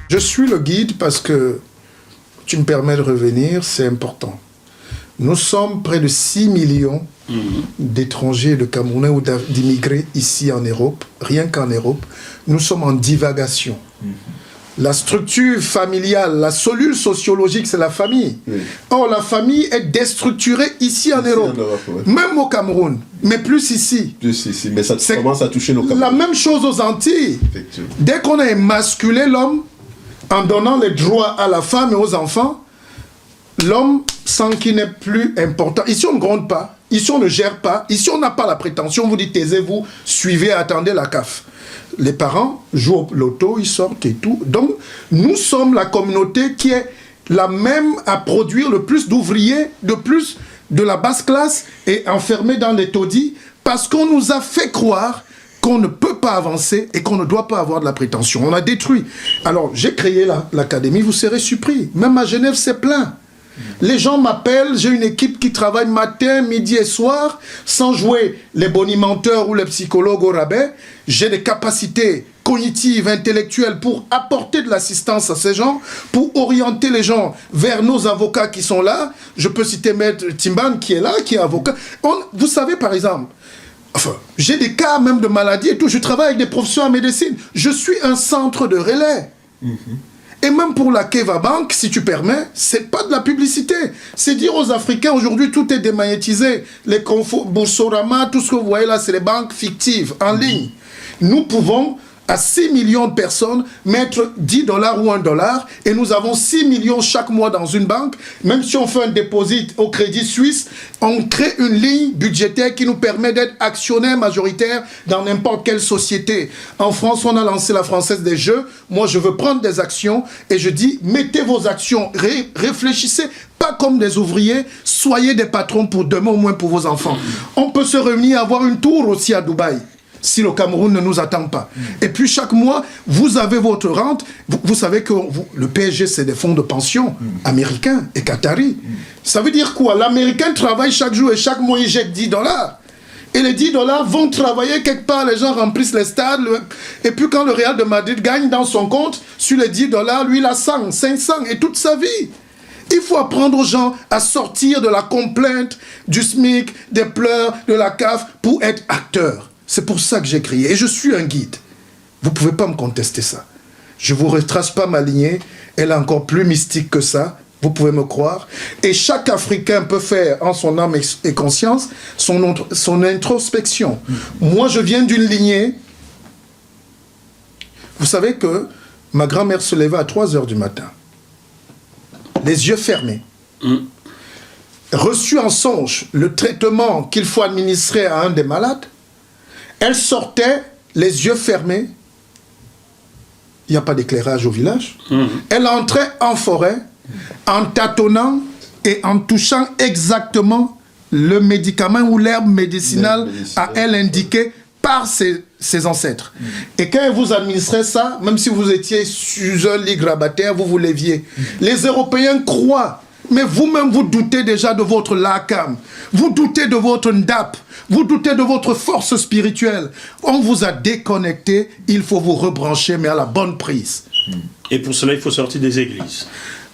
Je suis le guide parce que tu me permets de revenir, c'est important. Nous sommes près de 6 millions d'étrangers, de Camerounais ou d'immigrés ici en Europe, rien qu'en Europe. Nous sommes en divagation. La structure familiale, la cellule sociologique, c'est la famille. Oui. Or, la famille est déstructurée ici en Europe. Ouais. Même au Cameroun, mais plus ici. Plus ici, mais ça commence à toucher nos Camerounais. La même chose aux Antilles. Dès qu'on a émasculé l'homme, en donnant les droits à la femme et aux enfants, l'homme sent qu'il n'est plus important. Ici, on ne gronde pas. Ici, on ne gère pas. Ici, on n'a pas la prétention. On vous dit, taisez-vous, suivez, attendez la CAF. Les parents jouent au loto, ils sortent et tout. Donc, nous sommes la communauté qui est la même à produire le plus d'ouvriers, de plus de la basse classe et enfermés dans les taudis parce qu'on nous a fait croire qu'on ne peut pas avancer et qu'on ne doit pas avoir de la prétention. On a détruit. Alors, j'ai créé l'académie, vous serez surpris. Même à Genève, c'est plein. Les gens m'appellent, j'ai une équipe qui travaille matin, midi et soir, sans jouer les bonimenteurs ou les psychologues au rabais. J'ai des capacités cognitives, intellectuelles pour apporter de l'assistance à ces gens, pour orienter les gens vers nos avocats qui sont là. Je peux citer Maître Timban qui est là, qui est avocat. Vous savez, par exemple, enfin, j'ai des cas même de maladies et tout. Je travaille avec des professeurs en médecine. Je suis un centre de relais. Et même pour la Keva Bank, si tu permets, c'est pas de la publicité. C'est dire aux Africains, aujourd'hui, tout est démagnétisé. Les Boursorama, tout ce que vous voyez là, c'est les banques fictives, en ligne. Nous pouvons, à 6 millions de personnes, mettre 10 $ ou 1 $, et nous avons 6 millions chaque mois dans une banque. Même si on fait un dépôt au Crédit Suisse, on crée une ligne budgétaire qui nous permet d'être actionnaire majoritaire dans n'importe quelle société. En France, on a lancé la Française des Jeux. Moi, je veux prendre des actions et je dis, mettez vos actions, réfléchissez, pas comme des ouvriers, soyez des patrons pour demain, au moins pour vos enfants. On peut se réunir, avoir une tour aussi à Dubaï, si le Cameroun ne nous attend pas. Et puis chaque mois, vous avez votre rente. Vous savez que le PSG, c'est des fonds de pension américains et qataris. Ça veut dire quoi? L'Américain travaille chaque jour et chaque mois, il jette 10 $. Et les 10 $ vont travailler quelque part, les gens remplissent les stades. Et puis quand le Real de Madrid gagne dans son compte, sur les 10 $, lui, il a 100, 500, et toute sa vie. Il faut apprendre aux gens à sortir de la complainte, du SMIC, des pleurs, de la CAF, pour être acteurs. C'est pour ça que j'ai crié. Et je suis un guide. Vous ne pouvez pas me contester ça. Je ne vous retrace pas ma lignée. Elle est encore plus mystique que ça. Vous pouvez me croire. Et chaque Africain peut faire, en son âme et conscience, son introspection. Moi, je viens d'une lignée. Vous savez que ma grand-mère se levait à 3 h du matin. Les yeux fermés. Reçu en songe le traitement qu'il faut administrer à un des malades. Elle sortait, les yeux fermés. Il n'y a pas d'éclairage au village. Elle entrait en forêt, en tâtonnant et en touchant exactement le médicament ou l'herbe médicinale à elle indiquée par ses ancêtres. Et quand elle vous administrait ça, même si vous étiez sur un lit grabataire, vous vous leviez. Les Européens croient, mais vous-même vous doutez déjà de votre lakam. Vous doutez de votre ndap. Vous doutez de votre force spirituelle. On vous a déconnecté, il faut vous rebrancher, mais à la bonne prise. Et pour cela, il faut sortir des églises.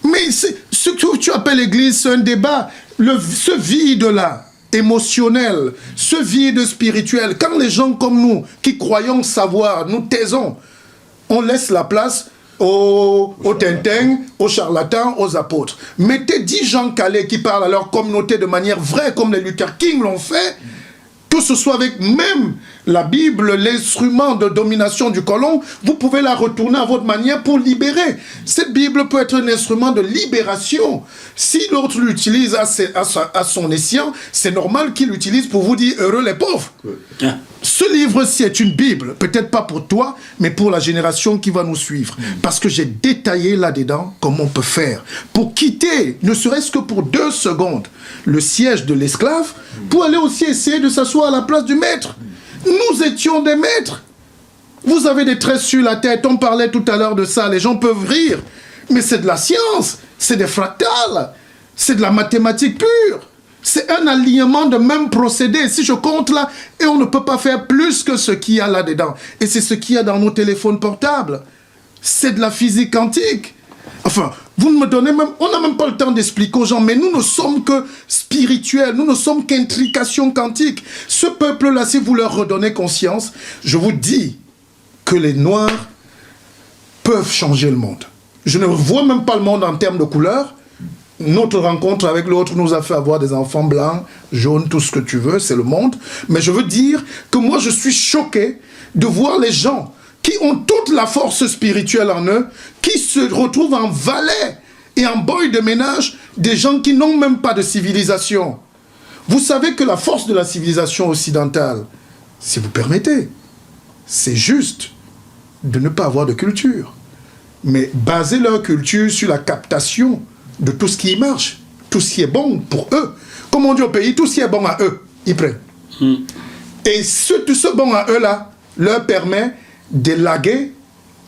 Mais ce que tu appelles église, c'est un débat. Ce vide-là, émotionnel, ce vide spirituel, quand les gens comme nous, qui croyons savoir, nous taisons, on laisse la place aux Tintin, aux charlatans, aux apôtres. Mettez 10 gens calés qui parlent à leur communauté de manière vraie, comme les Luther King l'ont fait, que ce soit avec même la Bible, l'instrument de domination du colon, vous pouvez la retourner à votre manière pour libérer. Cette Bible peut être un instrument de libération. Si l'autre l'utilise à son escient, c'est normal qu'il l'utilise pour vous dire heureux les pauvres. Ce livre-ci est une Bible, peut-être pas pour toi, mais pour la génération qui va nous suivre. Parce que j'ai détaillé là-dedans comment on peut faire pour quitter, ne serait-ce que pour 2 secondes, le siège de l'esclave, pour aller aussi essayer de s'asseoir à la place du maître. Nous étions des maîtres. Vous avez des tresses sur la tête, on parlait tout à l'heure de ça, les gens peuvent rire. Mais c'est de la science, c'est des fractales, c'est de la mathématique pure. C'est un alignement de même procédé. Si je compte là, et on ne peut pas faire plus que ce qu'il y a là-dedans. Et c'est ce qu'il y a dans nos téléphones portables. C'est de la physique quantique. Enfin, vous ne me donnez même... On n'a même pas le temps d'expliquer aux gens, mais nous ne sommes que spirituels, nous ne sommes qu'intrication quantique. Ce peuple-là, si vous leur redonnez conscience, je vous dis que les Noirs peuvent changer le monde. Je ne vois même pas le monde en termes de couleurs. Notre rencontre avec l'autre nous a fait avoir des enfants blancs, jaunes, tout ce que tu veux, c'est le monde. Mais je veux dire que moi, je suis choqué de voir les gens qui ont toute la force spirituelle en eux, qui se retrouvent en valet et en boy de ménage des gens qui n'ont même pas de civilisation. Vous savez que la force de la civilisation occidentale, si vous permettez, c'est juste de ne pas avoir de culture. Mais baser leur culture sur la captation de tout ce qui marche, tout ce qui est bon pour eux. Comme on dit au pays, tout ce qui est bon à eux, ils prennent. Et tout ce bon à eux-là leur permet d'élaguer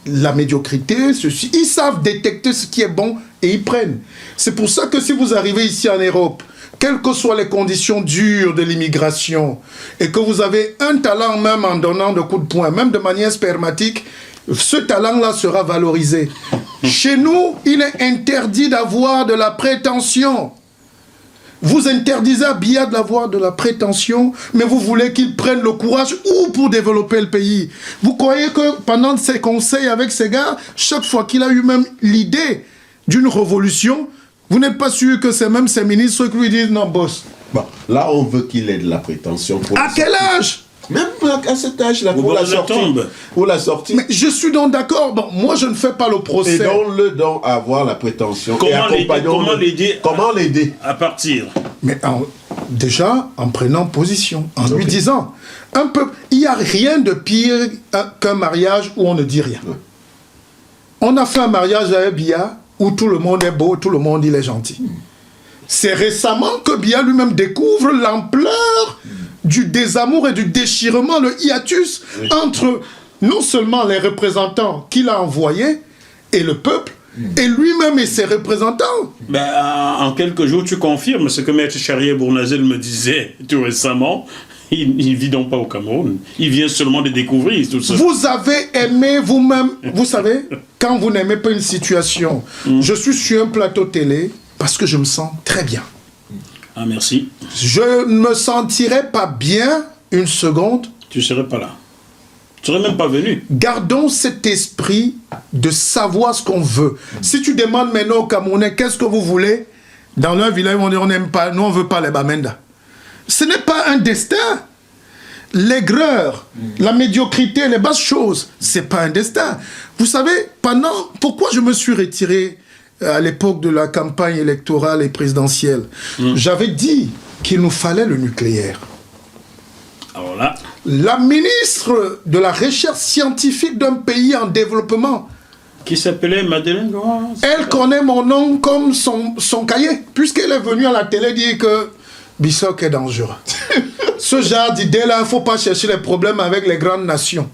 la médiocrité, ceci. Ils savent détecter ce qui est bon et ils prennent. C'est pour ça que si vous arrivez ici en Europe, quelles que soient les conditions dures de l'immigration, et que vous avez un talent même en donnant de coups de poing, même de manière spermatique, ce talent-là sera valorisé. Chez nous, il est interdit d'avoir de la prétention. Vous interdisez à Biya d'avoir de la prétention, mais vous voulez qu'il prenne le courage ou pour développer le pays. Vous croyez que pendant ses conseils avec ces gars, chaque fois qu'il a eu même l'idée d'une révolution, vous n'êtes pas sûr que c'est même ces ministres qui lui disent non, boss. Bon, là, on veut qu'il ait de la prétention. À quel âge? Même à cet âge-là, pour la sortie. Pour la sortie. Mais je suis donc d'accord. Bon, moi, je ne fais pas le procès. Et donne-le donc à avoir la prétention. Comment l'aider à partir? Mais déjà, en prenant position, en lui disant, il n'y a rien de pire qu'un mariage où on ne dit rien. On a fait un mariage avec Biya où tout le monde est beau, tout le monde il est gentil. C'est récemment que Biya lui-même découvre l'ampleur du désamour et du déchirement, le hiatus entre non seulement les représentants qu'il a envoyés et le peuple, et lui-même et ses représentants. Ben, en quelques jours, tu confirmes ce que Maître Charrier-Bournazel me disait tout récemment. Il ne vit donc pas au Cameroun. Il vient seulement de découvrir tout ça. Vous avez aimé vous-même, vous savez, quand vous n'aimez pas une situation, je suis sur un plateau télé parce que je me sens très bien. Ah, merci. Je ne me sentirais pas bien une seconde. Tu ne serais pas là. Tu ne serais même pas venu. Gardons cet esprit de savoir ce qu'on veut. Si tu demandes maintenant aux Camerounais, qu'est-ce que vous voulez? Dans leur village, ils vont dire, on n'aime pas, nous on ne veut pas les Bamenda. Ce n'est pas un destin. L'aigreur, la médiocrité, les basses choses, ce n'est pas un destin. Vous savez, pourquoi je me suis retiré à l'époque de la campagne électorale et présidentielle, j'avais dit qu'il nous fallait le nucléaire. Alors là... La ministre de la recherche scientifique d'un pays en développement, qui s'appelait Madeleine Gohan, elle connaît mon nom comme son cahier, puisqu'elle est venue à la télé dire que Bissok est dangereux. Ce genre d'idée-là, il ne faut pas chercher les problèmes avec les grandes nations.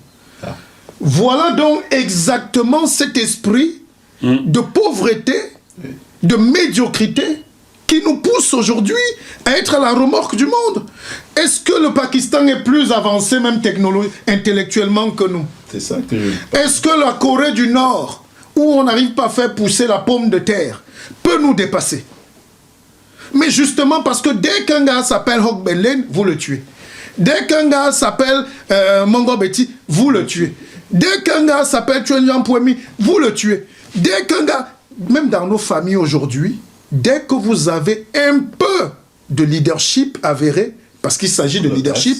Voilà donc exactement cet esprit de pauvreté, de médiocrité, qui nous pousse aujourd'hui à être à la remorque du monde. Est-ce que le Pakistan est plus avancé, même intellectuellement, que nous? C'est ça que je... Est-ce que la Corée du Nord, où on n'arrive pas à faire pousser la pomme de terre, peut nous dépasser? Mais justement parce que dès qu'un gars s'appelle Hok Benlen, vous le tuez. Dès qu'un gars s'appelle Mongo Betty, vous le tuez. Dès qu'un gars s'appelle Chuenjan Pouemi, vous le tuez. Dès qu'un gars, même dans nos familles aujourd'hui, dès que vous avez un peu de leadership avéré, parce qu'il s'agit de leadership,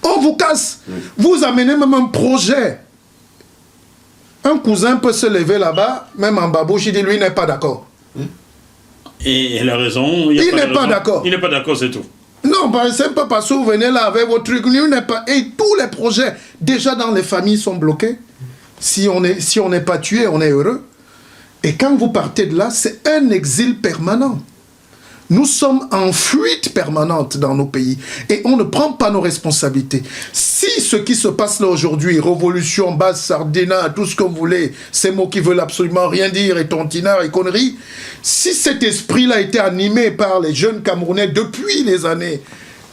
on vous casse. Oui. Vous amenez même un projet. Un cousin peut se lever là-bas, même en babouche, il dit lui n'est pas d'accord. Et il a raison. Il n'est pas d'accord. Il n'est pas d'accord, c'est tout. Non, c'est pas parce que vous venez là avec vos trucs. Il n'est pas. Et tous les projets, déjà dans les familles, sont bloqués. Si on n'est pas tué, on est heureux. Et quand vous partez de là, c'est un exil permanent. Nous sommes en fuite permanente dans nos pays et on ne prend pas nos responsabilités. Si ce qui se passe là aujourd'hui, révolution, base, sardina, tout ce que vous voulez, ces mots qui veulent absolument rien dire, et tontinard et conneries, si cet esprit-là a été animé par les jeunes Camerounais depuis les années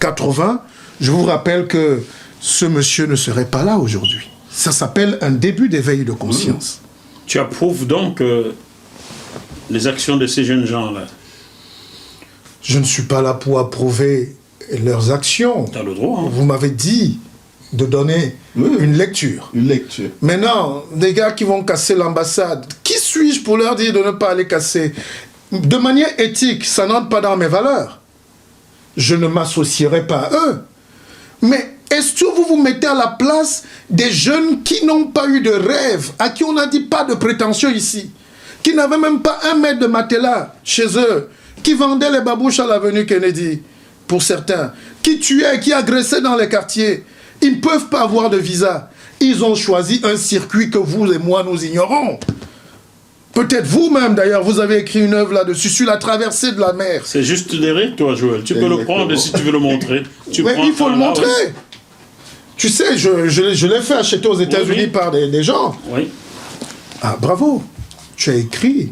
80, je vous rappelle que ce monsieur ne serait pas là aujourd'hui. Ça s'appelle un début d'éveil de conscience. Tu approuves donc les actions de ces jeunes gens-là? Je ne suis pas là pour approuver leurs actions. Tu as le droit. Hein. Vous m'avez dit de donner une lecture. Une lecture. Maintenant, des gars qui vont casser l'ambassade, qui suis-je pour leur dire de ne pas aller casser? De manière éthique, ça n'entre pas dans mes valeurs. Je ne m'associerai pas à eux. Mais est-ce que vous vous mettez à la place des jeunes qui n'ont pas eu de rêve, à qui on n'a dit pas de prétention ici, qui n'avaient même pas 1 mètre de matelas chez eux, qui vendaient les babouches à l'avenue Kennedy, pour certains, qui tuaient, qui agressaient dans les quartiers? Ils ne peuvent pas avoir de visa. Ils ont choisi un circuit que vous et moi, nous ignorons. Peut-être vous-même, d'ailleurs, vous avez écrit une œuvre là-dessus, sur la traversée de la mer. C'est juste des règles, toi, Joël. Tu peux le prendre si tu veux le montrer. Mais il faut le montrer. Oui. Tu sais, je l'ai fait acheter aux États-Unis par des gens. Oui. Ah, bravo. Tu as écrit.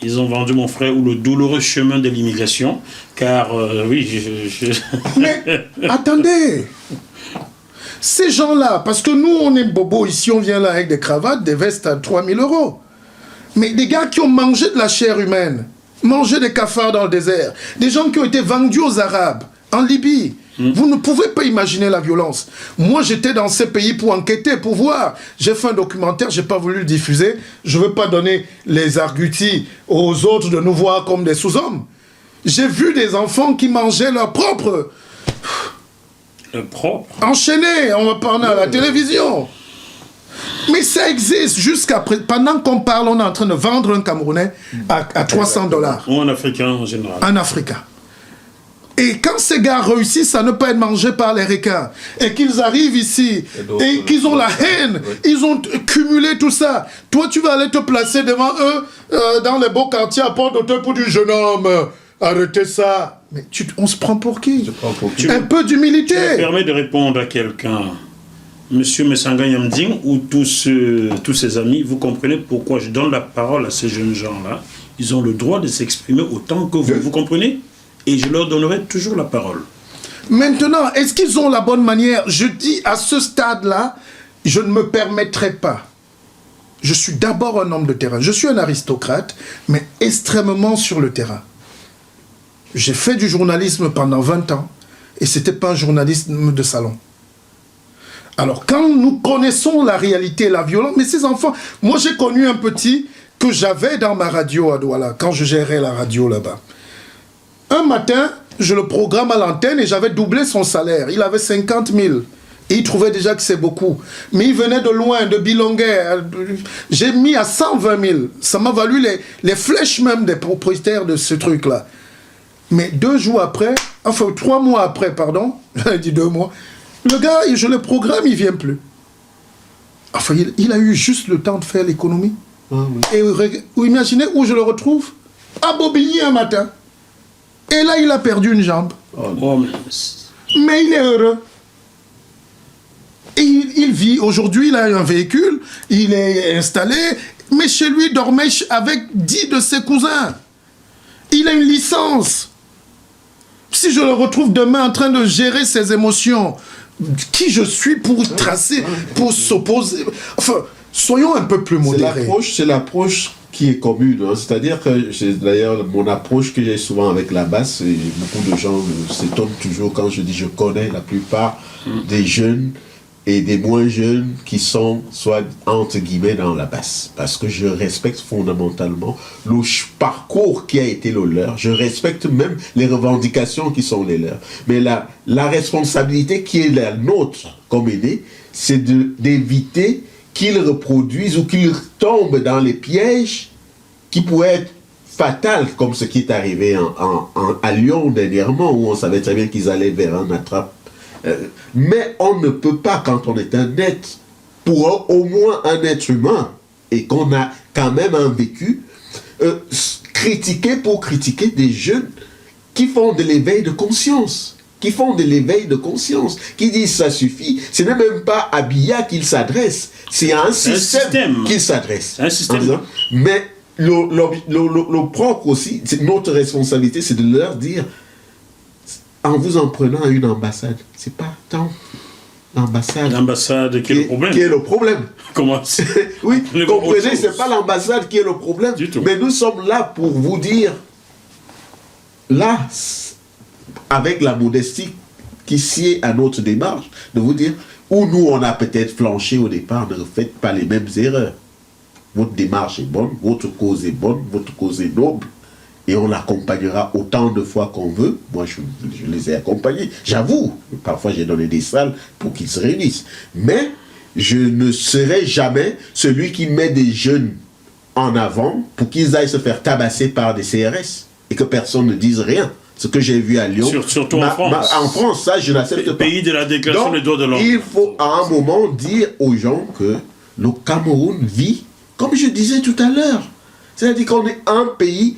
Ils ont vendu, mon frère, ou le douloureux chemin de l'immigration, car, oui, Mais, attendez. Ces gens-là, parce que nous, on est bobos ici, on vient là avec des cravates, des vestes à 3000 €. Mais des gars qui ont mangé de la chair humaine, mangé des cafards dans le désert, des gens qui ont été vendus aux Arabes, en Libye. Vous ne pouvez pas imaginer la violence. Moi, j'étais dans ces pays pour enquêter, pour voir. J'ai fait un documentaire, je n'ai pas voulu le diffuser. Je ne veux pas donner les arguties aux autres de nous voir comme des sous-hommes. J'ai vu des enfants qui mangeaient leur propre... enchaînés, on va parler à la télévision. Mais ça existe jusqu'à présent. Pendant qu'on parle, on est en train de vendre un Camerounais à 300 $. Ou un Africain en général. Un Africain. Et quand ces gars réussissent à ne pas être mangés par les requins, et qu'ils arrivent ici, et qu'ils ont la haine, ils ont cumulé tout ça, toi tu vas aller te placer devant eux, dans les beaux quartiers à Port-d'Auteuil pour du jeune homme. Arrêtez ça. Mais on se prend pour qui? Un peu d'humilité. Tu me permets de répondre à quelqu'un. Monsieur Messanga Yamding ou tous ses amis, vous comprenez pourquoi je donne la parole à ces jeunes gens-là. Ils ont le droit de s'exprimer autant que vous. Vous comprenez? Et je leur donnerai toujours la parole. Maintenant, est-ce qu'ils ont la bonne manière? Je dis, à ce stade-là, je ne me permettrai pas. Je suis d'abord un homme de terrain. Je suis un aristocrate, mais extrêmement sur le terrain. J'ai fait du journalisme pendant 20 ans, et ce n'était pas un journalisme de salon. Alors, quand nous connaissons la réalité, la violence, mais ces enfants... Moi, j'ai connu un petit que j'avais dans ma radio à Douala, quand je gérais la radio là-bas. Un matin, je le programme à l'antenne et j'avais doublé son salaire. Il avait 50 000. Et il trouvait déjà que c'est beaucoup. Mais il venait de loin, de Bilonguet. J'ai mis à 120 000. Ça m'a valu les flèches même des propriétaires de ce truc-là. Mais 2 jours après, enfin 3 mois après, pardon, j'avais dit 2 mois, le gars, je le programme, il ne vient plus. Enfin, il a eu juste le temps de faire l'économie. Ah, oui. Et vous imaginez où je le retrouve? À Bobigny un matin. Et là, il a perdu une jambe. Mais il est heureux. Et il vit. Aujourd'hui, il a un véhicule, il est installé, mais chez lui, il dormait avec 10 de ses cousins. Il a une licence. Si je le retrouve demain en train de gérer ses émotions, qui je suis pour tracer, pour s'opposer? Enfin, soyons un peu plus modérés. C'est l'approche qui est commune, hein. C'est-à-dire que d'ailleurs mon approche que j'ai souvent avec la basse, et beaucoup de gens s'étonnent toujours quand je dis je connais la plupart des jeunes et des moins jeunes qui sont soit entre guillemets dans la basse, parce que je respecte fondamentalement le parcours qui a été le leur, je respecte même les revendications qui sont les leurs, mais la responsabilité qui est la nôtre comme aînés, c'est d'éviter qu'ils reproduisent ou qu'ils tombent dans les pièges qui pourraient être fatals, comme ce qui est arrivé à Lyon dernièrement, où on savait très bien qu'ils allaient vers un attrape. Mais on ne peut pas, quand on est un être, pour au moins un être humain, et qu'on a quand même un vécu, critiquer pour critiquer des jeunes qui font de l'éveil de conscience. Qui disent ça suffit. Ce n'est même pas à Biya qu'ils s'adressent, c'est à un système qu'ils s'adressent. Un système. Mais le propre aussi, notre responsabilité, c'est de leur dire, en vous en prenant à une ambassade, c'est pas tant. l'ambassade. L'ambassade qui est le problème. Qui est le problème. Comment c'est Oui, Le comprenez, chose. c'est pas l'ambassade qui est le problème. Du tout. Mais nous sommes là pour vous dire, là, avec la modestie qui sied à notre démarche, de vous dire, où nous on a peut-être flanché au départ, ne faites pas les mêmes erreurs. Votre démarche est bonne, votre cause est bonne, votre cause est noble, et on l'accompagnera autant de fois qu'on veut. Moi, je les ai accompagnés. J'avoue, parfois j'ai donné des salles pour qu'ils se réunissent. Mais je ne serai jamais celui qui met des jeunes en avant pour qu'ils aillent se faire tabasser par des CRS et que personne ne dise rien. Ce que j'ai vu à Lyon. Surtout en France. En France, ça, je n'accepte pas. Pays de la déclaration Donc, des droits de l'homme. il faut à un moment dire aux gens que le Cameroun vit, comme je disais tout à l'heure, c'est-à-dire qu'on est un pays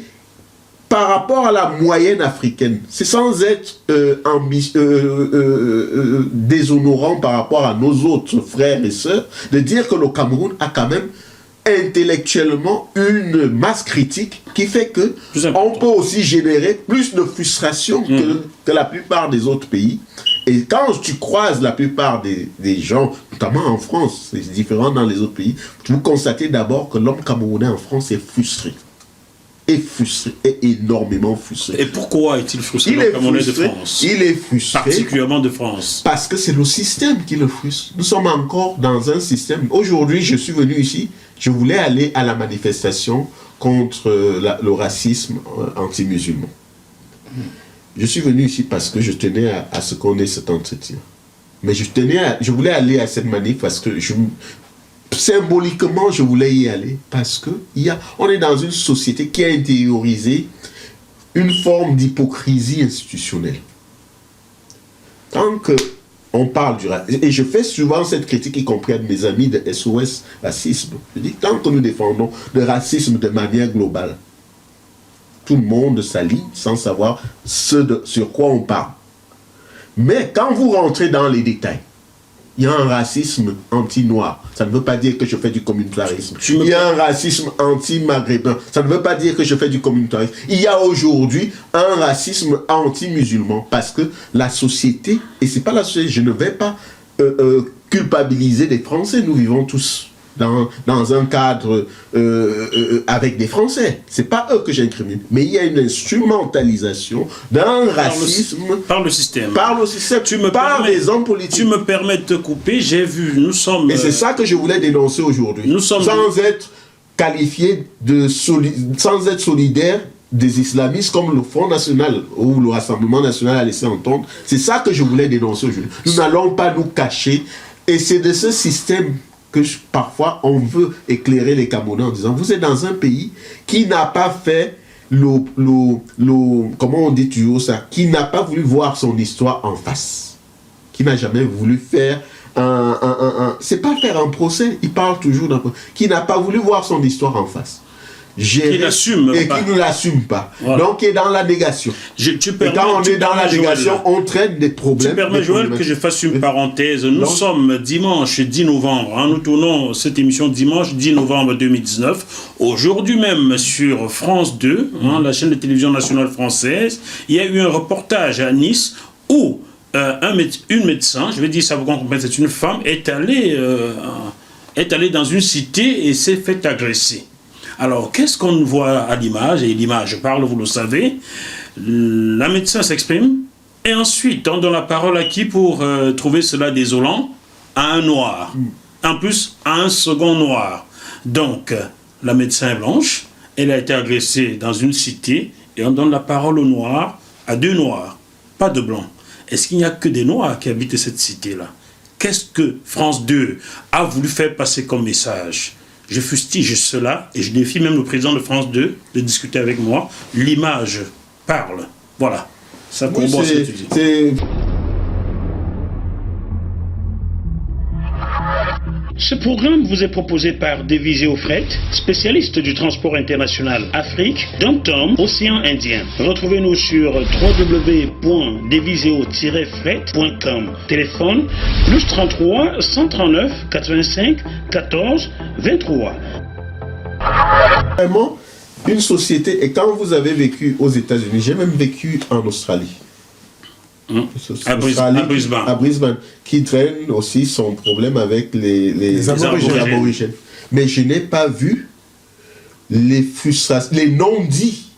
par rapport à la moyenne africaine. C'est sans être déshonorant par rapport à nos autres frères et sœurs, de dire que le Cameroun a quand même intellectuellement une masse critique qui fait que on peut aussi générer plus de frustration que la plupart des autres pays. Et quand tu croises la plupart des gens, notamment en France, c'est différent dans les autres pays, vous constatez d'abord que l'homme camerounais en France est frustré. Est énormément frustré. Et pourquoi est-il frustré, Il est frustré. Particulièrement de France. Parce que c'est le système qui le frustre. Nous sommes encore dans un système. Aujourd'hui, je suis venu ici, je voulais aller à la manifestation contre le racisme anti-musulman. Je suis venu ici parce que je tenais à ce qu'on ait cet entretien. Mais je voulais aller à cette manif parce que symboliquement, je voulais y aller parce que on est dans une société qui a intériorisé une forme d'hypocrisie institutionnelle. Tant qu'on parle du racisme, et je fais souvent cette critique, y compris à mes amis de SOS Racisme, je dis, tant que nous défendons le racisme de manière globale, tout le monde s'aligne sans savoir sur quoi on parle. Mais quand vous rentrez dans les détails, il y a un racisme anti-noir. Ça ne veut pas dire que je fais du communautarisme. Il y a un racisme anti-maghrébin. Ça ne veut pas dire que je fais du communautarisme. Il y a aujourd'hui un racisme anti-musulman parce que la société, et c'est pas la société, je ne vais pas culpabiliser les Français. Nous vivons tous dans un cadre avec des Français. C'est pas eux que j'incrimine. Mais il y a une instrumentalisation d'un racisme par le système. Par les hommes politiques. Tu me permets de te couper, j'ai vu, nous sommes... Et c'est ça que je voulais dénoncer aujourd'hui. Sans être qualifié sans être solidaire des islamistes comme le Front National ou le Rassemblement National a laissé entendre. C'est ça que je voulais dénoncer aujourd'hui. Nous n'allons pas nous cacher. Et c'est de ce système que parfois on veut éclairer les Camerounais en disant vous êtes dans un pays qui n'a pas fait comment on dit toujours ça, qui n'a pas voulu voir son histoire en face, qui n'a jamais voulu faire c'est pas faire un procès, il parle toujours d'un procès, qui n'a pas voulu voir son histoire en face. Qui l'assume et qui ne l'assume pas. Voilà. Donc, qui est dans la négation. Et quand on est dans la négation, on traite des problèmes. Tu permets, Joël, que je fasse une parenthèse. Nous sommes dimanche 10 novembre. Hein, nous tournons cette émission dimanche 10 novembre 2019. Aujourd'hui même, sur France 2, la chaîne de télévision nationale française, il y a eu un reportage à Nice où une médecin, je vais dire ça pour qu'on comprenne, c'est une femme, est allée dans une cité et s'est fait agresser. Alors, qu'est-ce qu'on voit à l'image? Et l'image parle, vous le savez. La médecin s'exprime. Et ensuite, on donne la parole à qui pour trouver cela désolant? À un noir. En plus, à un second noir. Donc, la médecin est blanche. Elle a été agressée dans une cité. Et on donne la parole aux noirs, à deux noirs. Pas de blancs. Est-ce qu'il n'y a que des noirs qui habitent cette cité-là? Qu'est-ce que France 2 a voulu faire passer comme message? Je fustige cela et je défie même le président de France 2 de discuter avec moi. L'image parle. Voilà. Ça corrobore ce que tu dis. Ce programme vous est proposé par Deviseo Fret, spécialiste du transport international Afrique, Dom-Tom, Océan Indien. Retrouvez-nous sur www.deviseo-fret.com. Téléphone +33 139 85 14 23. Vraiment, une société, et quand vous avez vécu aux États-Unis, j'ai même vécu en Australie. À Brisbane. À Brisbane, qui traîne aussi son problème avec les aborigènes. Mais je n'ai pas vu les frustrations, les non-dits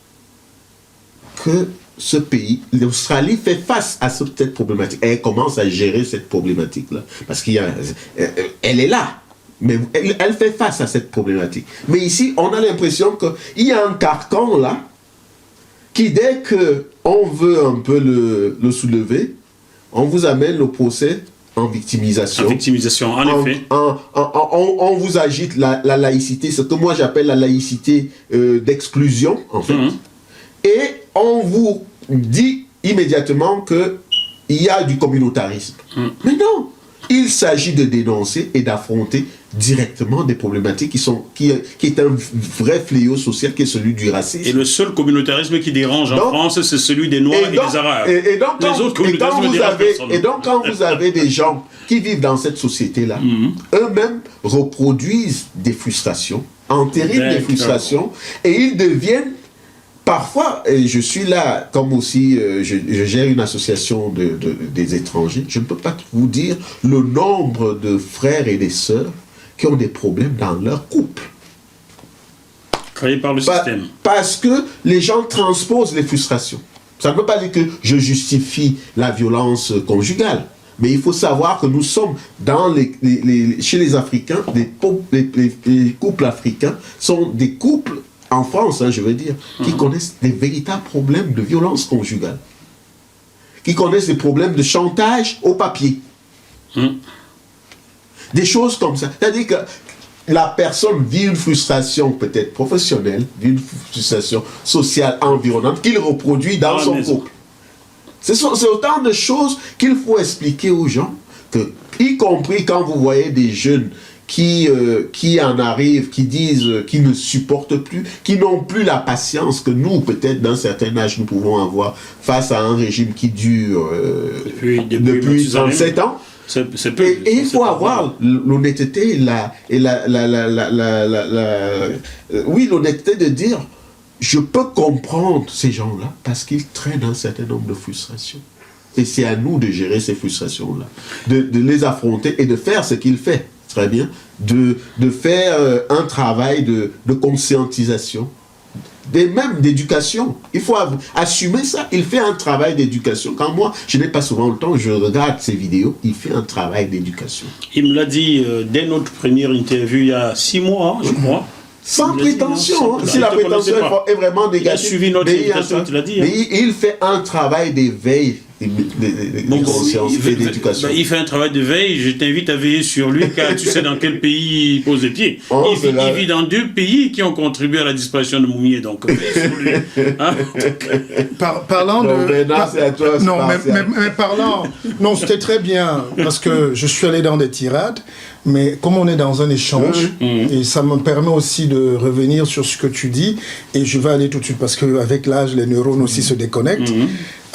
que ce pays, l'Australie, fait face à cette problématique. Elle commence à gérer cette problématique-là. Parce qu'elle est là. Mais elle fait face à cette problématique. Mais ici, on a l'impression qu'il y a un carcan là, qui dès qu'on veut un peu le soulever, on vous amène le procès en victimisation. En victimisation, en effet. On vous agite la laïcité, ce que moi j'appelle la laïcité d'exclusion, en fait. Et on vous dit immédiatement qu'il y a du communautarisme. Mais non, il s'agit de dénoncer et d'affronter directement des problématiques qui est un vrai fléau social, qui est celui du racisme. Et le seul communautarisme qui dérange en France, c'est celui des Noirs et des Arabes. Et donc, quand vous avez des gens qui vivent dans cette société-là, eux-mêmes reproduisent des frustrations, entériment des frustrations, et ils deviennent parfois, et je suis là, comme aussi je gère une association des étrangers, je ne peux pas vous dire le nombre de frères et de sœurs qui ont des problèmes dans leur couple. Créé par le système. Parce que les gens transposent les frustrations. Ça ne veut pas dire que je justifie la violence conjugale. Mais il faut savoir que nous sommes chez les Africains, les couples africains sont des couples, en France, je veux dire, qui connaissent des véritables problèmes de violence conjugale. Qui connaissent des problèmes de chantage au papier. Des choses comme ça. C'est-à-dire que la personne vit une frustration peut-être professionnelle, vit une frustration sociale, environnante, qu'il reproduit dans son couple. C'est autant de choses qu'il faut expliquer aux gens, y compris quand vous voyez des jeunes qui en arrivent, qui disent qu'ils ne supportent plus, qui n'ont plus la patience que nous, peut-être d'un certain âge, nous pouvons avoir face à un régime qui dure depuis 37 ans. Et il faut avoir l'honnêteté l'honnêteté de dire je peux comprendre ces gens-là parce qu'ils traînent un certain nombre de frustrations. Et c'est à nous de gérer ces frustrations-là, de les affronter et de faire ce qu'il fait, très bien, de faire un travail de conscientisation, même d'éducation. Il faut assumer ça. Il fait un travail d'éducation. Quand moi, je n'ai pas souvent le temps, je regarde ces vidéos, il fait un travail d'éducation. Il me l'a dit dès notre première interview il y a 6 mois, je crois. Sans prétention, si la prétention est vraiment négative. Il a suivi notre invitation, tu l'as dit. Mais il fait un travail d'éveil, de conscience et d'éducation. Il fait un travail de veille, je t'invite à veiller sur lui, car tu sais dans quel pays il pose les pieds. Il vit dans 2 pays qui ont contribué à la disparition de Moumié, donc veille sur lui. Hein? Parlant de... c'est à toi, non, mais parlant... Non, c'était très bien, parce que je suis allé dans des tirades, mais comme on est dans un échange, et ça me permet aussi de revenir sur ce que tu dis, et je vais aller tout de suite, parce qu'avec l'âge, les neurones aussi se déconnectent.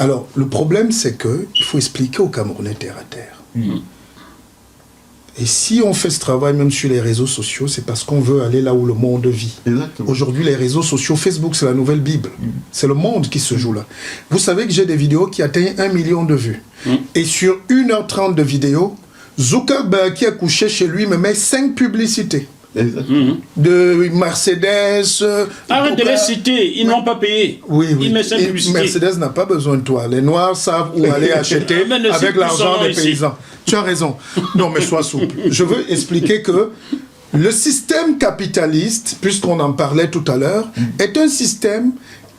Alors, le problème, c'est qu'il faut expliquer aux Camerounais terre à terre. Et si on fait ce travail, même sur les réseaux sociaux, c'est parce qu'on veut aller là où le monde vit. Aujourd'hui, les réseaux sociaux, Facebook, c'est la nouvelle Bible. C'est le monde qui se joue là. Vous savez que j'ai des vidéos qui atteignent 1 million de vues. Et sur 1h30 de vidéos, Zuckerberg, qui a couché chez lui, me met 5 publicités. De Mercedes. Arrête de les citer, ils n'ont pas payé. Oui. Ils mettent 5 publicités. Mercedes n'a pas besoin de toi. Les Noirs savent où aller acheter avec l'argent des paysans. Tu as raison. Non, mais sois souple. Je veux expliquer que le système capitaliste, puisqu'on en parlait tout à l'heure, est un système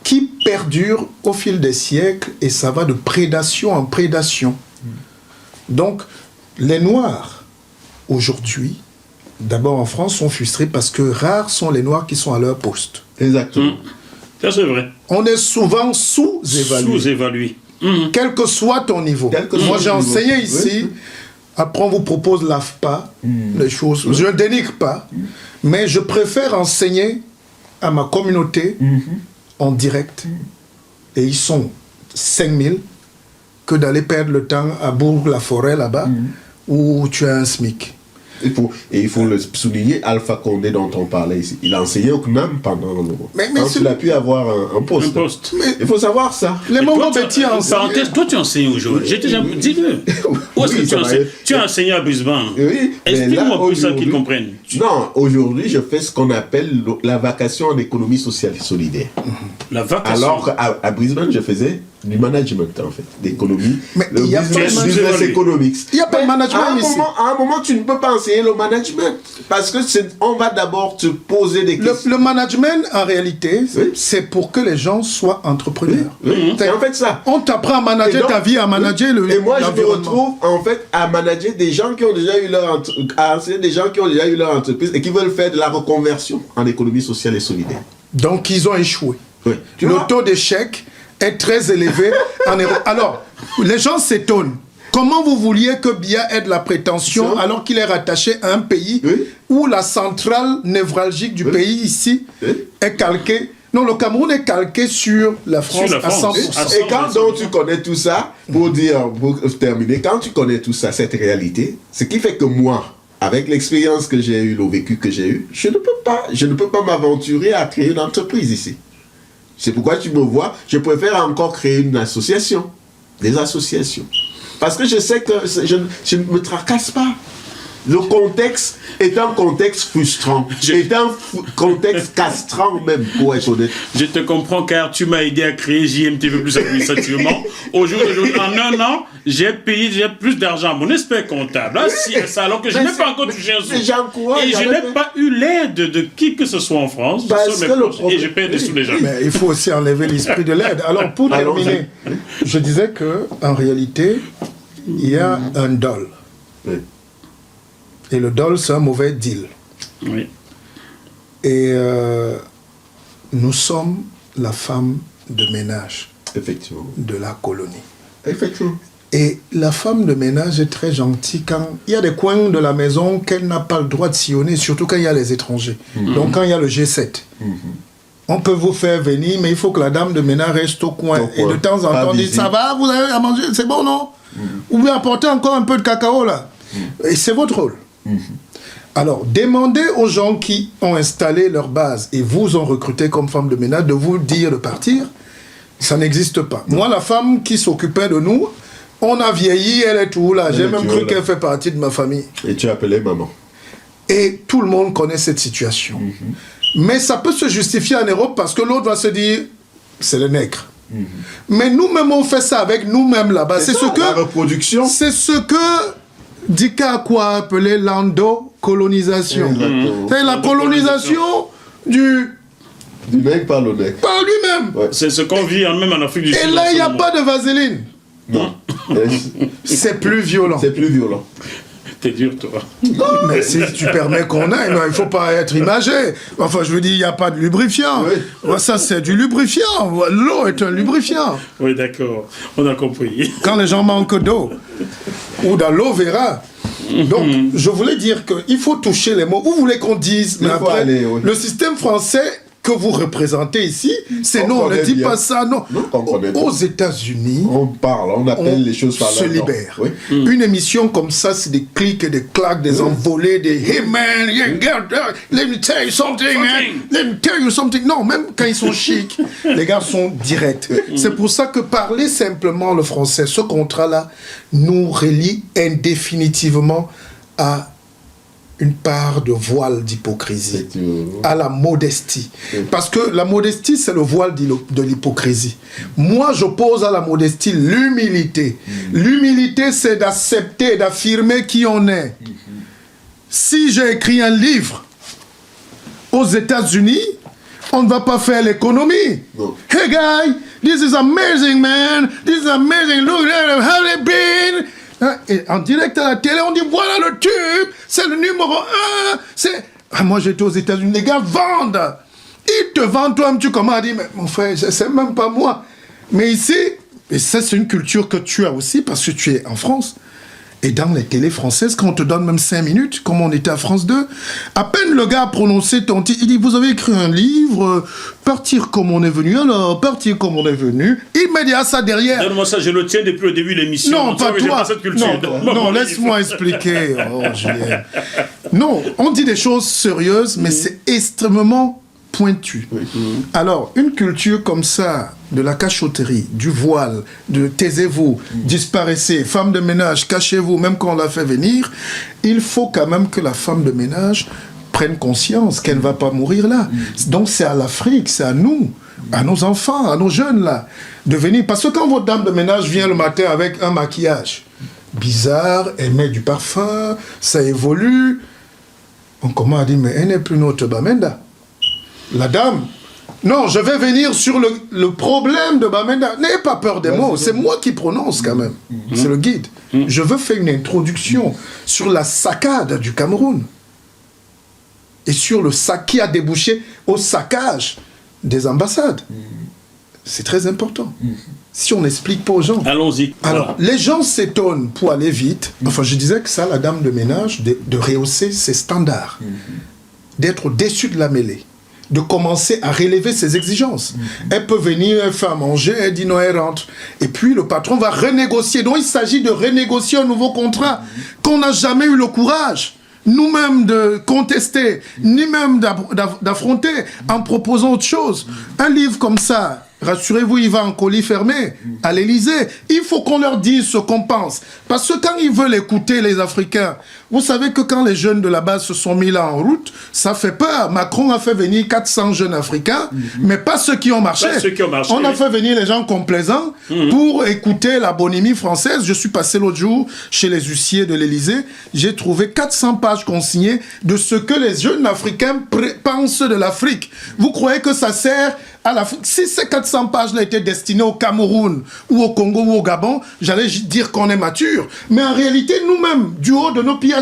qui perdure au fil des siècles et ça va de prédation en prédation. Donc, les Noirs, aujourd'hui, d'abord en France, sont frustrés parce que rares sont les Noirs qui sont à leur poste. Exactement. Ça, c'est vrai. On est souvent sous-évalué. Quel que soit ton niveau. Moi, j'ai enseigné ici. Après, on vous propose l'AFPA, les choses. Je ne dénigre pas, mais je préfère enseigner à ma communauté en direct. Et ils sont 5000 que d'aller perdre le temps à Bourg-la-Forêt, là-bas, où tu as un SMIC. il faut le souligner, Alpha Condé dont on parlait ici, il a enseigné au CNAM pendant quand il a pu avoir un poste. Un poste. Il faut savoir ça. Les Mongo Betty a enseigné. Parenthèse, toi tu enseignes aujourd'hui. Dis-le. Où est-ce que tu enseignes? Tu as enseigné à Brisbane. Oui, explique-moi pour ça qu'ils comprennent. Non, aujourd'hui, je fais ce qu'on appelle la vacation en économie sociale et solidaire. La vacation. Alors qu'à Brisbane, je faisais du management, en fait, d'économie. Mais Le il y a business economics. Il n'y a pas de management ici. À un moment, tu ne peux pas enseigner le management. Parce que on va d'abord te poser des questions. Le management, en réalité, Oui. c'est pour que les gens soient entrepreneurs. Oui, c'est en fait ça. On t'apprend à manager ta vie, à manager le. Et moi, je me l'environnement. retrouve en fait à manager des gens qui ont déjà eu à enseigner des gens qui ont déjà eu leur entreprise et qui veulent faire de la reconversion en économie sociale et solidaire. Donc, ils ont échoué. Oui. Tu Le vois? taux d'échec est très élevé en Europe. Alors, les gens s'étonnent. Comment vous vouliez que Biya ait de la prétention Ça. alors qu'il est rattaché à un pays Oui. où la centrale névralgique du Oui. pays ici Oui. est calquée. Non, le Cameroun est calqué sur la France, Sur la France. à 100%. Et quand donc tu connais tout ça, pour terminer, quand tu connais tout ça, cette réalité, ce qui fait que moi, avec l'expérience que j'ai eue, le vécu que j'ai eu, je ne peux pas m'aventurer à créer une entreprise ici. C'est pourquoi tu me vois, je préfère encore créer une association, des associations. Parce que je sais que je ne me tracasse pas. Le contexte est un contexte frustrant, est un contexte castrant même, pour être honnête. Je te comprends car tu m'as aidé à créer JMTV plus administrativement. Aujourd'hui, en un an, j'ai payé plus d'argent à mon expert comptable. Ah, si, ça, alors que je n'ai pas encore touché un sou. Et je n'ai pas eu l'aide de qui que ce soit en France. Et je paye des sous déjà. Mais il faut aussi enlever l'esprit de l'aide. Alors, pour terminer, je disais que en réalité, il y a un dol. Oui. Et le dol, c'est un mauvais deal. Oui. Et nous sommes la femme de ménage Effectivement. de la colonie. Effectivement. Et la femme de ménage est très gentille quand il y a des coins de la maison qu'elle n'a pas le droit de sillonner, surtout quand il y a les étrangers. Donc quand il y a le G7. On peut vous faire venir, mais il faut que la dame de ménage reste au coin. Et de temps en temps, on dit, ça va, vous avez à manger, c'est bon, non? Ou bien apportez encore un peu de cacao, là. Et c'est votre rôle. Alors, demandez aux gens qui ont installé leur base et vous ont recruté comme femme de ménage de vous dire de partir. Ça n'existe pas. Moi, la femme qui s'occupait de nous, on a vieilli, elle est tout là. J'ai même cru qu'elle fait partie de ma famille. Et tu as appelé maman. Et tout le monde connaît cette situation. Mais ça peut se justifier en Europe parce que l'autre va se dire, c'est le nègre. Mais nous-mêmes, on fait ça avec nous-mêmes là-bas. C'est ce que la reproduction. c'est ce que Dika a quoi appelé l'endo-colonisation. C'est la colonisation du nègre par le nègre. par lui-même. Ouais. C'est ce qu'on vit même en Afrique du Sud. Et là, il n'y a pas de vaseline. Non. C'est plus violent. C'est plus violent. T'es dur, toi. Mais si tu permets qu'on aille, il ne faut pas être imagé. Enfin, je veux dire, il n'y a pas de lubrifiant. Oui. Ça, c'est du lubrifiant. L'eau est un lubrifiant. Oui, d'accord. On a compris. Quand les gens manquent d'eau, ou dans l'eau verra. Donc, je voulais dire qu'il faut toucher les mots. Vous voulez qu'on dise, mais après, le système français que vous représentez ici, c'est non, on ne dit pas ça, non. Aux États-Unis, on parle, on appelle les choses par leur se nom. libère. Oui. Une émission comme ça, c'est des clics et des claques, des envolées, des hey man, let me tell you something, man. Let me tell you something. Non, même quand ils sont chics, les gars sont directs. C'est pour ça que parler simplement le français, ce contrat-là, nous relie indéfinitivement à une part de voile d'hypocrisie, à la modestie. Parce que la modestie, c'est le voile de l'hypocrisie. Moi, j'oppose à la modestie l'humilité. L'humilité, c'est d'accepter, d'affirmer qui on est. Si j'ai écrit un livre aux États-Unis, on ne va pas faire l'économie. Hey guy, this is amazing, man. This is amazing. Look at how they've been. Et en direct à la télé, on dit voilà le tube, c'est le numéro 1. Moi j'étais aux États-Unis, les gars vendent. Ils te vendent, toi-même, tu commences à dire, mais mon frère, c'est même pas moi. Mais ici, et ça c'est une culture que tu as aussi parce que tu es en France, Et dans les télés françaises, quand on te donne même 5 minutes, comme on était à France 2, à peine le gars a prononcé ton titre, il dit, vous avez écrit un livre, partir comme on est venu, alors, partir comme on est venu, il m'a dit à ça derrière. Donne-moi ça, je le tiens depuis le début de l'émission. Non, pas toi. Pas cette culture. Non, laisse-moi expliquer. Oh, Julien. Non, on dit des choses sérieuses, mais c'est extrêmement pointu. Alors, une culture comme ça, de la cachotterie, du voile, de taisez-vous, disparaissez, femme de ménage, cachez-vous, même quand on la fait venir, il faut quand même que la femme de ménage prenne conscience qu'elle ne va pas mourir là. Donc c'est à l'Afrique, c'est à nous, à nos enfants, à nos jeunes là, de venir. Parce que quand votre dame de ménage vient le matin avec un maquillage bizarre, elle met du parfum, ça évolue, on commence à dire, mais elle n'est plus notre Bamenda. La dame, non, je vais venir sur le problème de Bamenda. N'ayez pas peur des mots, c'est moi qui prononce quand même. C'est le guide. Je veux faire une introduction sur la saccade du Cameroun. Et sur le sac qui a débouché au saccage des ambassades. C'est très important. Si on n'explique pas aux gens. Allons-y. Alors, les gens s'étonnent pour aller vite. Enfin, je disais que ça, la dame de ménage, de rehausser ses standards. D'être déçue de la mêlée. De commencer à relever ses exigences. Elle peut venir, elle fait à manger, elle dit non, elle rentre. Et puis le patron va renégocier. Donc il s'agit de renégocier un nouveau contrat qu'on n'a jamais eu le courage, nous-mêmes, de contester, ni même d'affronter en proposant autre chose. Un livre comme ça, rassurez-vous, il va en colis fermé à l'Élysée. Il faut qu'on leur dise ce qu'on pense. Parce que quand ils veulent écouter les Africains, vous savez que quand les jeunes de la base se sont mis là en route, ça fait peur. Macron a fait venir 400 jeunes Africains, mais pas ceux qui ont marché. On a fait venir les gens complaisants pour écouter la bonhomie française. Je suis passé l'autre jour chez les huissiers de l'Élysée. J'ai trouvé 400 pages consignées de ce que les jeunes Africains pensent de l'Afrique. Vous croyez que ça sert à l'Afrique? Si ces 400 pages-là étaient destinées au Cameroun ou au Congo ou au Gabon, j'allais dire qu'on est mature. Mais en réalité, nous-mêmes, du haut de nos PhD,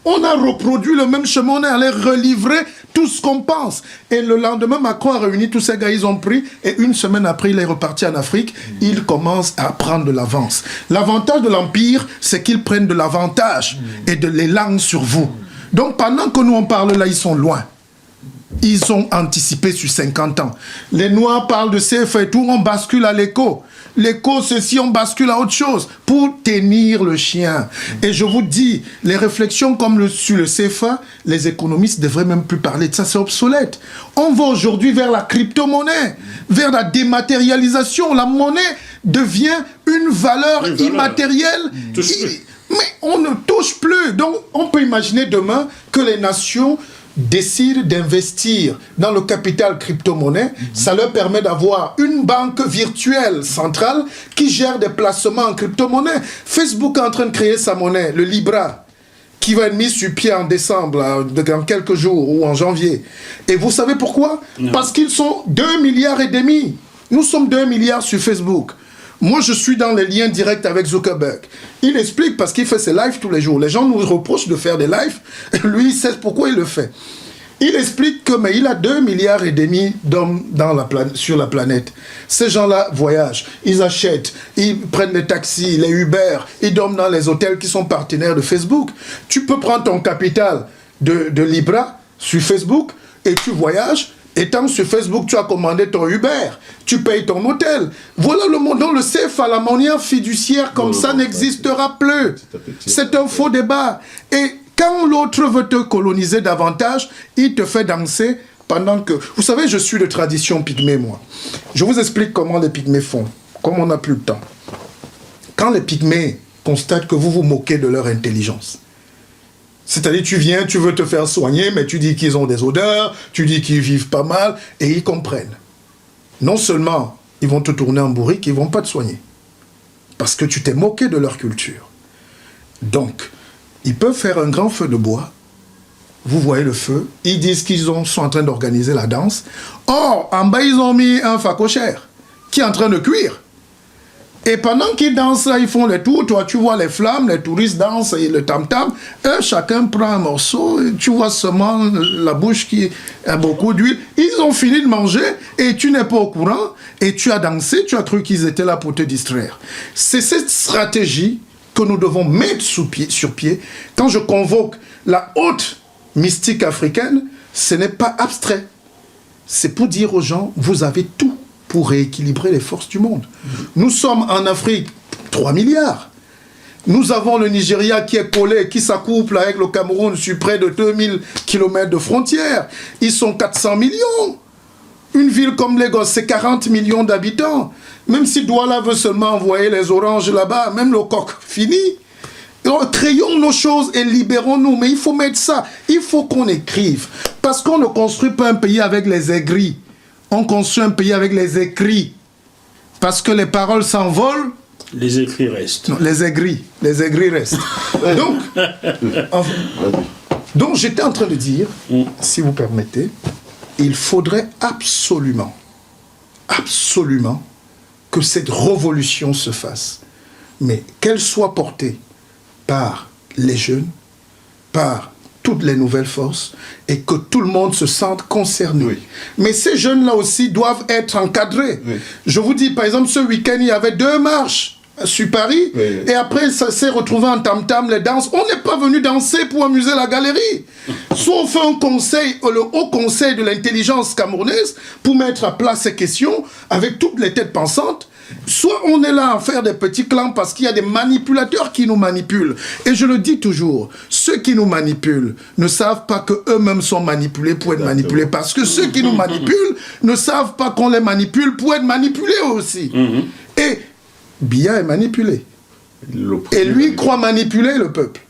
on a reproduit le même chemin, on est allé relivrer tout ce qu'on pense. Et le lendemain, Macron a réuni tous ces gars, ils ont pris, et une semaine après, il est reparti en Afrique. Il commence à prendre de l'avance. L'avantage de l'Empire, c'est qu'ils prennent de l'avantage et de l'élan sur vous. Donc pendant que nous on parle là, ils sont loin. Ils ont anticipé sur 50 ans. Les Noirs parlent de CFA et tout, on bascule à l'écho. L'écho, c'est si on bascule à autre chose pour tenir le chien. Et je vous dis, les réflexions comme sur le CFA, les économistes ne devraient même plus parler de ça, c'est obsolète. On va aujourd'hui vers la crypto-monnaie, vers la dématérialisation. La monnaie devient une valeur immatérielle. Mais on ne touche plus. Donc, on peut imaginer demain que les nations décident d'investir dans le capital crypto-monnaie. Ça leur permet d'avoir une banque virtuelle centrale qui gère des placements en crypto-monnaie. Facebook est en train de créer sa monnaie, le Libra, qui va être mis sur pied en décembre, dans quelques jours, ou en janvier. Et vous savez pourquoi? Parce qu'ils sont 2,5 milliards. Nous sommes 2 milliards sur Facebook. Moi, je suis dans les liens directs avec Zuckerberg. Il explique parce qu'il fait ses lives tous les jours. Les gens nous reprochent de faire des lives. Lui, il sait pourquoi il le fait. Il explique que mais il a 2,5 milliards d'hommes sur la planète. Ces gens-là voyagent, ils achètent, ils prennent les taxis, les Uber, ils dorment dans les hôtels qui sont partenaires de Facebook. Tu peux prendre ton capital de Libra sur Facebook et tu voyages. Étant sur Facebook, tu as commandé ton Uber, tu payes ton hôtel. Voilà le monde dont le CFA, la monnaie fiduciaire comme ça n'existera plus. C'est un faux débat. Et quand l'autre veut te coloniser davantage, il te fait danser pendant que... Vous savez, je suis de tradition pygmée, moi. Je vous explique comment les pygmées font, comme on n'a plus le temps. Quand les pygmées constatent que vous vous moquez de leur intelligence, c'est-à-dire, tu viens, tu veux te faire soigner, mais tu dis qu'ils ont des odeurs, tu dis qu'ils vivent pas mal, et ils comprennent. Non seulement, ils vont te tourner en bourrique, ils vont pas te soigner. Parce que tu t'es moqué de leur culture. Donc, ils peuvent faire un grand feu de bois. Vous voyez le feu. Ils disent qu'ils sont en train d'organiser la danse. Or, en bas, ils ont mis un phacochère qui est en train de cuire. Et pendant qu'ils dansent là, ils font les tours, toi tu vois les flammes, les touristes dansent et le tam-tam, eux chacun prend un morceau, et tu vois seulement la bouche qui a beaucoup d'huile. Ils ont fini de manger et tu n'es pas au courant et tu as dansé, tu as cru qu'ils étaient là pour te distraire. C'est cette stratégie que nous devons mettre sur pied. Quand je convoque la haute mystique africaine, ce n'est pas abstrait. C'est pour dire aux gens, vous avez tout pour rééquilibrer les forces du monde. Nous sommes en Afrique 3 milliards. Nous avons le Nigeria qui est collé, qui s'accouple avec le Cameroun sur près de 2000 km de frontières. Ils sont 400 millions. Une ville comme Lagos, c'est 40 millions d'habitants. Même si Douala veut seulement envoyer les oranges là-bas, même le coq fini. Créons nos choses et libérons-nous. Mais il faut mettre ça. Il faut qu'on écrive. Parce qu'on ne construit pas un pays avec les aigris. On construit un pays avec les écrits. Parce que les paroles s'envolent. Les écrits restent. Non, les aigris restent. Donc j'étais en train de dire, si vous permettez, il faudrait absolument que cette révolution se fasse. Mais qu'elle soit portée par les jeunes, par toutes les nouvelles forces, et que tout le monde se sente concerné. Oui. Mais ces jeunes-là aussi doivent être encadrés. Oui. Je vous dis, par exemple, ce week-end, il y avait 2 marches sur Paris, et après ça s'est retrouvé en tam-tam, les danses. On n'est pas venu danser pour amuser la galerie. Soit on fait un conseil, le haut conseil de l'intelligence camerounaise, pour mettre à plat ces questions avec toutes les têtes pensantes, soit on est là à faire des petits clans parce qu'il y a des manipulateurs qui nous manipulent. Et je le dis toujours, ceux qui nous manipulent ne savent pas qu'eux-mêmes sont manipulés pour être manipulés, parce que ceux qui nous manipulent ne savent pas qu'on les manipule pour être manipulés aussi. Et Biya est manipulé. Et lui croit manipuler le peuple.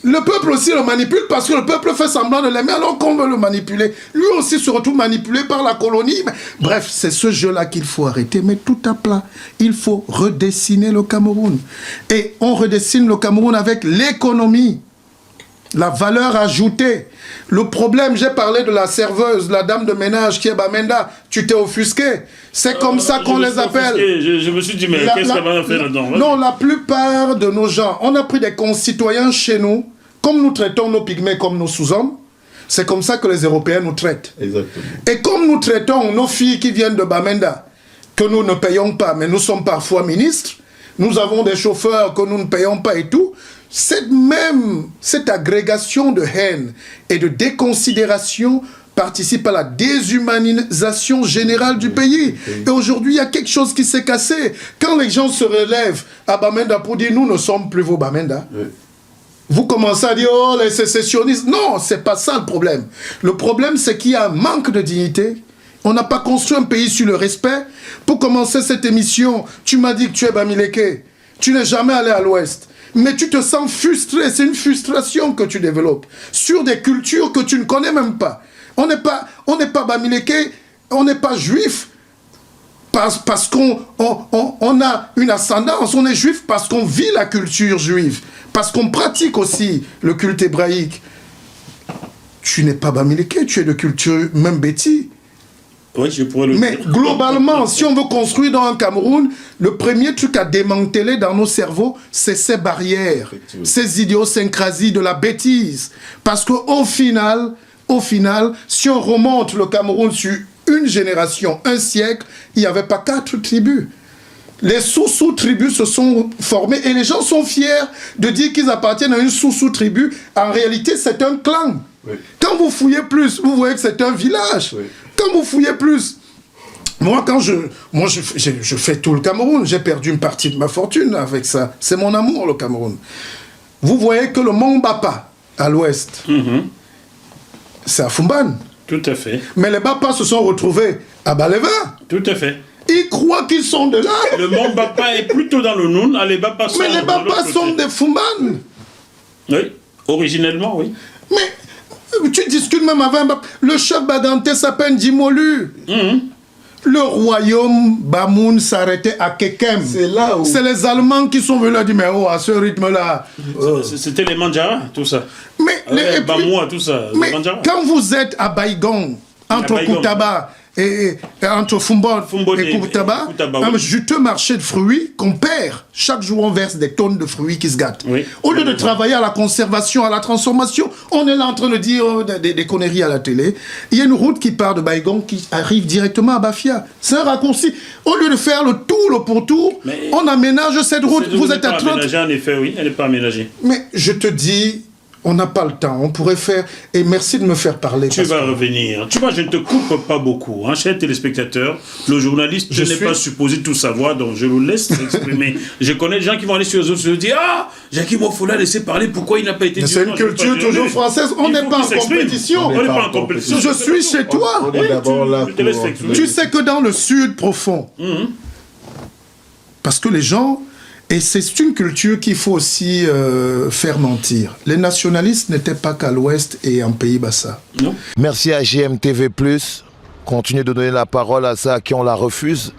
Le peuple aussi le manipule parce que le peuple fait semblant de l'aimer alors qu'on veut le manipuler. Lui aussi se retrouve manipulé par la colonie. Bref, c'est ce jeu-là qu'il faut arrêter, mais tout à plat. Il faut redessiner le Cameroun. Et on redessine le Cameroun avec l'économie, la valeur ajoutée. Le problème, j'ai parlé de la serveuse, la dame de ménage qui est Bamenda. Tu t'es offusqué. C'est comme ça qu'on les appelle. Je me suis dit, mais qu'est-ce qu'elle va faire là-dedans? Non, la plupart de nos gens, on a pris des concitoyens chez nous, comme nous traitons nos pygmées comme nos sous-hommes, c'est comme ça que les Européens nous traitent. Exactement. Et comme nous traitons nos filles qui viennent de Bamenda, que nous ne payons pas, mais nous sommes parfois ministres, nous avons des chauffeurs que nous ne payons pas et tout, cette agrégation de haine et de déconsidération participe à la déshumanisation générale du pays. Et aujourd'hui, il y a quelque chose qui s'est cassé. Quand les gens se relèvent à Bamenda pour dire « nous ne sommes plus vos Bamenda », vous commencez à dire « oh, les sécessionnistes ». Non, c'est pas ça le problème. Le problème, c'est qu'il y a un manque de dignité. On n'a pas construit un pays sur le respect. Pour commencer cette émission, tu m'as dit que tu es Bamileke. Tu n'es jamais allé à l'Ouest. Mais tu te sens frustré, c'est une frustration que tu développes sur des cultures que tu ne connais même pas. On n'est pas Bamileke, on n'est pas juif parce qu'on a une ascendance, on est juif parce qu'on vit la culture juive, parce qu'on pratique aussi le culte hébraïque. Tu n'es pas Bamileke, tu es de culture même Béti. Oui, je pourrais le Mais dire. globalement, si on veut construire dans un Cameroun, le premier truc à démanteler dans nos cerveaux, c'est ces barrières, ces idiosyncrasies de la bêtise. Parce qu'au final, si on remonte le Cameroun sur une génération, un siècle, il n'y avait pas 4 tribus. Les sous-tribus se sont formées et les gens sont fiers de dire qu'ils appartiennent à une sous-tribu. En réalité, c'est un clan. Oui. Quand vous fouillez plus, vous voyez que c'est un village. Oui. Quand vous fouillez plus, moi je fais tout le Cameroun, j'ai perdu une partie de ma fortune avec ça. C'est mon amour, le Cameroun. Vous voyez que le Mont Bapa, à l'ouest, c'est à Fumban. Tout à fait. Mais les Bapa se sont retrouvés à Baleva. Tout à fait. Ils croient qu'ils sont de là. Le Mont Bapa est plutôt dans le Noun, les Bapa sont. Mais les Bapa sont des Fumban. Oui, originellement, oui. Mais tu discutes même avec le chef Badante s'appelle Djimolu. Le royaume Bamoun s'arrêtait à Kekem. C'est là où... C'est les Allemands qui sont venus dire, mais oh, à ce rythme-là... C'était les Mandjara, tout ça. Mais Bamoua, tout ça. Mais quand vous êtes à Baïgon, entre Koutaba, et entre Fumbo Fumbo et Koutaba, un juteux marché de fruits qu'on perd. Chaque jour, on verse des tonnes de fruits qui se gâtent. Oui. Au lieu de travailler à la conservation, à la transformation, on est là en train de dire des conneries à la télé. Il y a une route qui part de Baïgon qui arrive directement à Bafia. C'est un raccourci. Au lieu de faire le tour, le pourtour, on aménage cette route. Vous êtes à 30... En effet, oui, elle n'est pas aménagée. Mais je te dis... On n'a pas le temps, on pourrait faire... Et merci de me faire parler. Tu vas revenir. Tu vois, je ne te coupe pas beaucoup. Hein, cher téléspectateur, le journaliste n'est pas supposé tout savoir, donc je le laisse s'exprimer. Je connais des gens qui vont aller sur les autres et se dire « Ah, Jackie Mofola a laissé parler, pourquoi il n'a pas été... » C'est une culture toujours française, on n'est pas en compétition. On n'est pas en compétition. Je suis chez toi. On est d'abord là pour... Tu sais que dans le sud profond, parce que les gens... Et c'est une culture qu'il faut aussi faire mentir. Les nationalistes n'étaient pas qu'à l'ouest et en Pays-Bassa. Merci à GMTV+. Continuez de donner la parole à ceux à qui on la refuse.